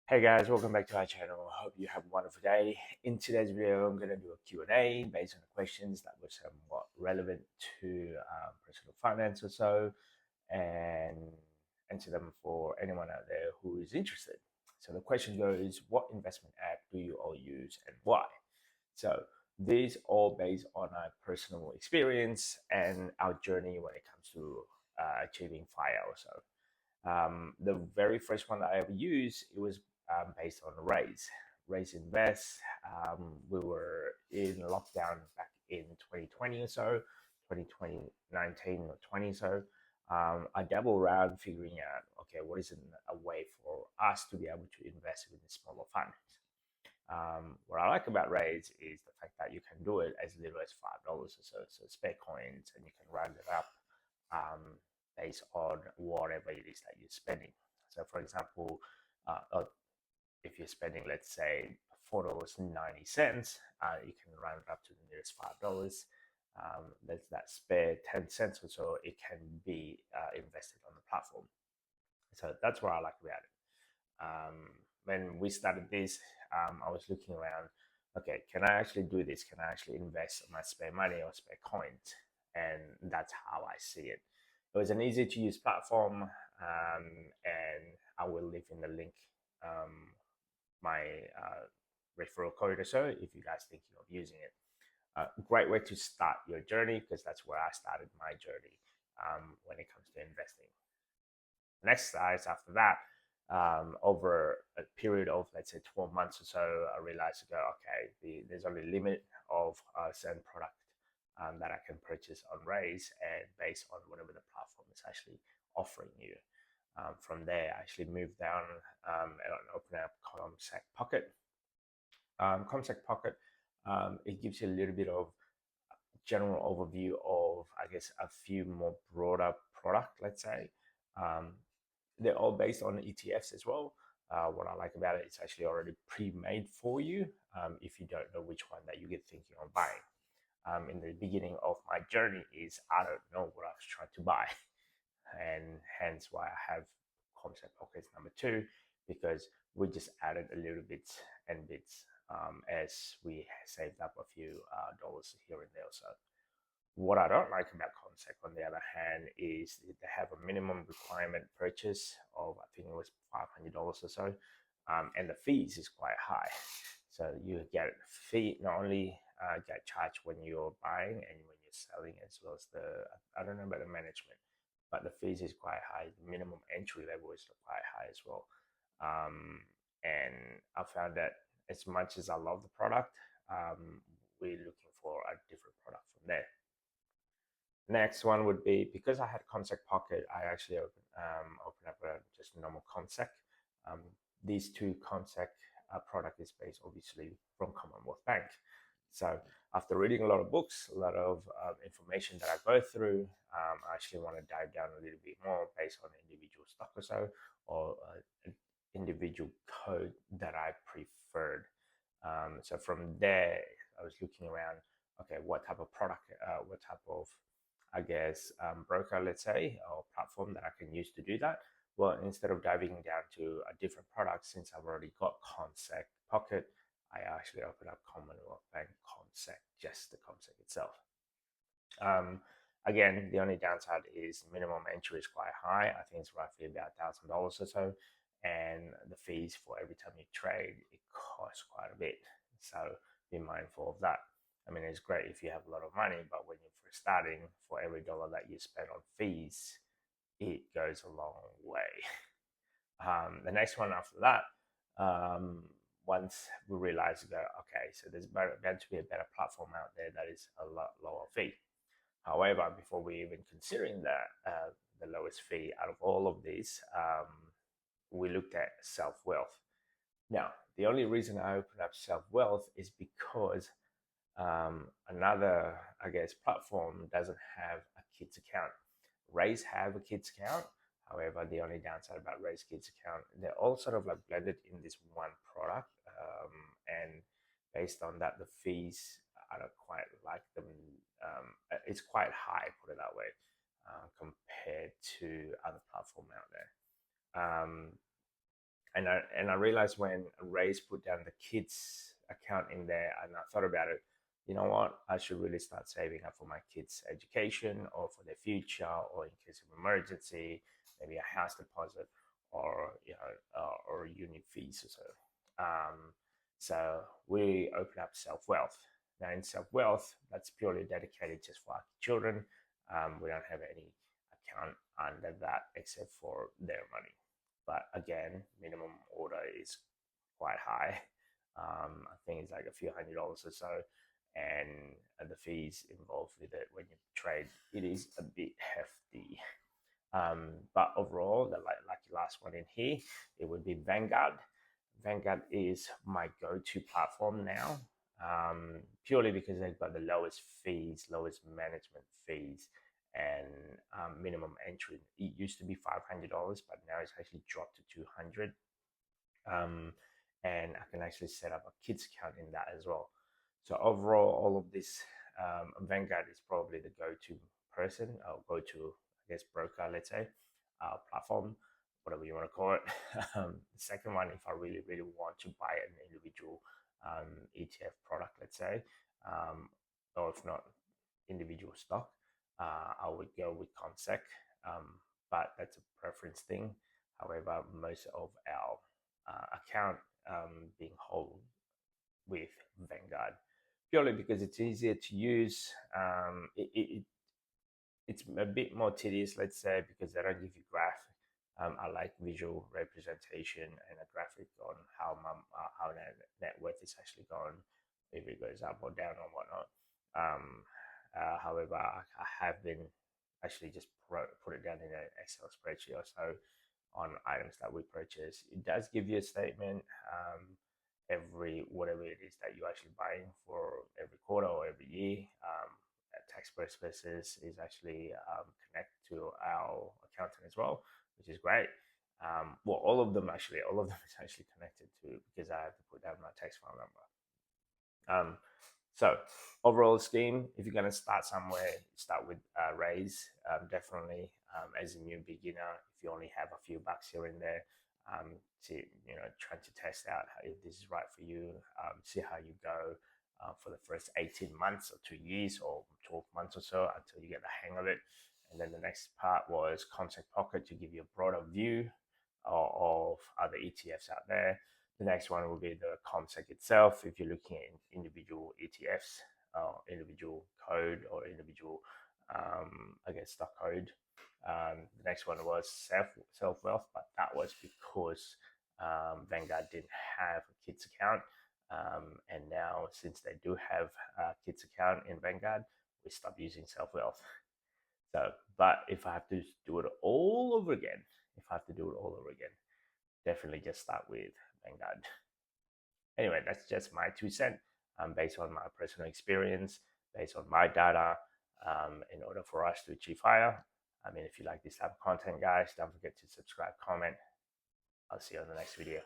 Hey guys, welcome back to our channel. Hope you have a wonderful day. In today's video, I'm going to do a Q&A based on the questions that were somewhat relevant to personal finance or so, and answer them for anyone out there who is interested. So the question goes, what investment app do you all use and why? So these all based on our personal experience and our journey when it comes to achieving FIRE also. The very first one that I ever used, it was based on Raise Invest. We were in lockdown back in 2020 or so, 2020, 19 or 20 so. I dabbled around figuring out, okay, what is a way for us to be able to invest in smaller funds. What I like about Raise is the fact that you can do it as little as $5 or so, so spare coins, and you can round it up based on whatever it is that you're spending. So, for example, if you're spending, let's say, $4.90, you can round it up to the nearest $5. There's that spare 10 cents or so, it can be invested on the platform. So that's what I like about it. When we started this, I was looking around, okay, can I actually do this? Can I actually invest my spare money or spare coins? And that's how I see it. It was an easy to use platform, and I will leave in the link my referral code or so if you guys thinking of using it. Great way to start your journey because that's where I started my journey when it comes to investing. Next size after that, over a period of let's say 12 months or so, I realized to go, okay, there's only a limit of certain product that I can purchase on Raise, and based on whatever the platform is actually offering you. From there, I actually moved down and opened up Comsec Pocket. Comsec Pocket, it gives you a little bit of general overview of, I guess, a few more broader product, let's say. They're all based on ETFs as well. What I like about it, it's actually already pre-made for you if you don't know which one that you get thinking of buying. In the beginning of my journey is I don't know what I was trying to buy, and hence why I have Comsec Pockets number 2, because we just added a little bits and bits as we saved up a few dollars here and there. So what I don't like about Comsec, on the other hand, is they have a minimum requirement purchase of, I think it was $500 or so, and the fees is quite high. So you get fee, not only get charged when you're buying and when you're selling, as well as I don't know about the management, but the fees is quite high. The minimum entry level is quite high as well. And I found that as much as I love the product, we're looking for a different product from there. Next one would be, because I had Comsec Pocket, I actually opened up just a normal Comsec. These two Comsec product is based obviously from Commonwealth Bank. So after reading a lot of books, a lot of information that I go through, I actually want to dive down a little bit more based on individual stock or so, or individual code that I preferred. So from there, I was looking around, okay, what type of product, what type of, I guess, broker, let's say, or platform that I can use to do that. Well, instead of diving down to a different product, since I've already got Comsec Pocket, I actually opened up Commonwealth Bank Comsec, just the Comsec itself. Again, the only downside is minimum entry is quite high. I think it's roughly about $1,000 or so, and the fees for every time you trade, it costs quite a bit. So be mindful of that. I mean, it's great if you have a lot of money, but when you're first starting, for every dollar that you spend on fees, it goes a long way. The next one after that, once we realized, okay, so there's going to be a better platform out there that is a lot lower fee. However, before we even considering that, the lowest fee out of all of these, we looked at Self-Wealth. Now, the only reason I opened up Self-Wealth is because another, I guess, platform doesn't have a kids account. Raise have a kids account. However, the only downside about Raise kids account, they're all sort of like blended in this one product, and based on that, the fees, I don't quite like them. It's quite high, put it that way, compared to other platform out there. And I realized when Ray's put down the kids account in there, and I thought about it. You know what? I should really start saving up for my kids' education or for their future, or in case of emergency, maybe a house deposit, or or uni fees or so. So we open up Self Wealth. Now in Self Wealth, that's purely dedicated just for our children. We don't have any account under that except for their money. But again, minimum order is quite high. I think it's like a few $100s or so, and the fees involved with it when you trade, it is a bit hefty. But overall, the lucky last one in here, it would be Vanguard. Vanguard is my go-to platform now, purely because they've got the lowest fees, lowest management fees, and minimum entry. It used to be $500, but now it's actually dropped to 200. And I can actually set up a kids account in that as well. So overall, all of this, Vanguard is probably the go-to person, or go-to, I guess, broker, let's say, platform, whatever you want to call it. The second one, if I really, really want to buy an individual ETF product, let's say, or if not individual stock, I would go with Consec, but that's a preference thing. However, most of our account being held with Vanguard purely because it's easier to use. It's a bit more tedious, let's say, because they don't give you graph. I like visual representation and a graphic on how net worth is actually going, if it goes up or down or whatnot. However, I have been actually just put it down in an Excel spreadsheet or so on items that we purchase. It does give you a statement every whatever it is that you're actually buying for every quarter or every year. Tax purposes is actually connected to our accountant as well, which is great. Well, all of them is actually connected to, because I have to put down my tax file number. So overall scheme, if you're going to start somewhere, start with Raise. Definitely, as a new beginner, if you only have a few bucks here and there, to trying to test out if this is right for you, see how you go for the first 18 months or 2 years or 12 months or so until you get the hang of it. And then the next part was Concept Pocket to give you a broader view of other ETFs out there. The next one will be the ComSec itself. If you're looking at individual ETFs, individual code or individual, I guess, stock code. The next one was self wealth, but that was because Vanguard didn't have a kids account, and now since they do have a kids account in Vanguard, we stopped using self wealth. So, but if I have to do it all over again, definitely just start with Vanguard. Anyway, that's just my 2 cents, based on my personal experience, based on my data, in order for us to achieve higher. I mean, if you like this type of content, guys, don't forget to subscribe, comment. I'll see you on the next video.